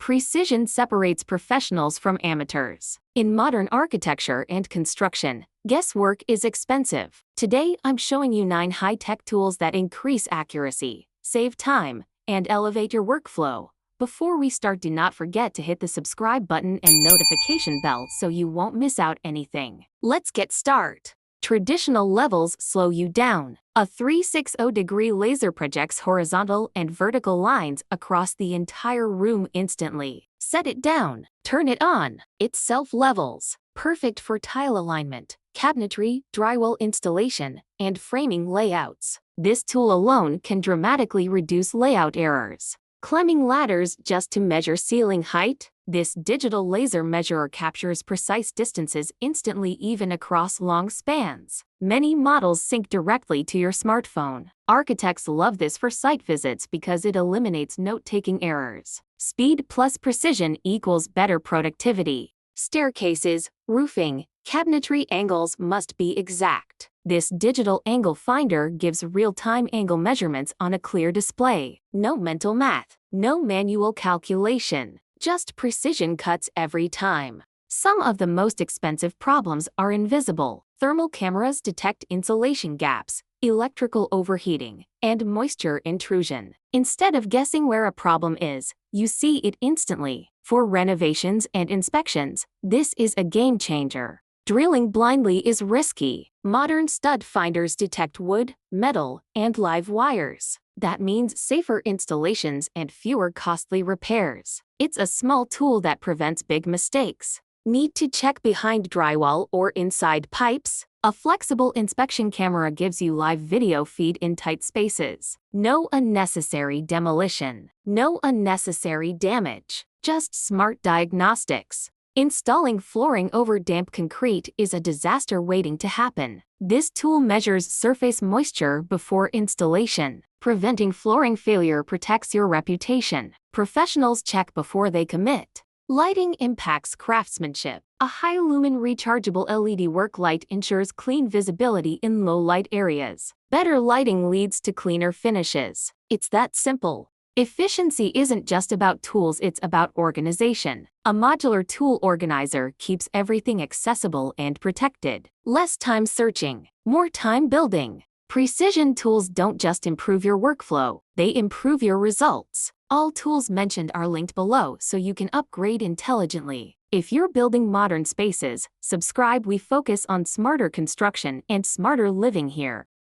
Precision separates professionals from amateurs. In modern architecture and construction, guesswork is expensive. Today, I'm showing you 9 high-tech tools that increase accuracy, save time, and elevate your workflow. Before we start, do not forget to hit the subscribe button and notification bell so you won't miss out anything. Let's get started. Traditional levels slow you down. A 360-degree laser projects horizontal and vertical lines across the entire room instantly. Set it down. Turn it on. It self-levels. Perfect for tile alignment, cabinetry, drywall installation, and framing layouts. This tool alone can dramatically reduce layout errors. Climbing ladders just to measure ceiling height? This digital laser measurer captures precise distances instantly, even across long spans. Many models sync directly to your smartphone. Architects love this for site visits because it eliminates note-taking errors. Speed plus precision equals better productivity. Staircases, roofing, cabinetry angles must be exact. This digital angle finder gives real-time angle measurements on a clear display. No mental math, no manual calculation, just precision cuts every time. Some of the most expensive problems are invisible. Thermal cameras detect insulation gaps, electrical overheating, and moisture intrusion. Instead of guessing where a problem is, you see it instantly. For renovations and inspections, this is a game changer. Drilling blindly is risky. Modern stud finders detect wood, metal, and live wires. That means safer installations and fewer costly repairs. It's a small tool that prevents big mistakes. Need to check behind drywall or inside pipes? A flexible inspection camera gives you live video feed in tight spaces. No unnecessary demolition. No unnecessary damage. Just smart diagnostics. Installing flooring over damp concrete is a disaster waiting to happen. This tool measures surface moisture before installation. Preventing flooring failure protects your reputation. Professionals check before they commit. Lighting impacts craftsmanship. A high-lumen rechargeable LED work light ensures clean visibility in low-light areas. Better lighting leads to cleaner finishes. It's that simple. Efficiency isn't just about tools, it's about organization. A modular tool organizer keeps everything accessible and protected. Less time searching, more time building. Precision tools don't just improve your workflow, they improve your results. All tools mentioned are linked below so you can upgrade intelligently. If you're building modern spaces, subscribe. We focus on smarter construction and smarter living here.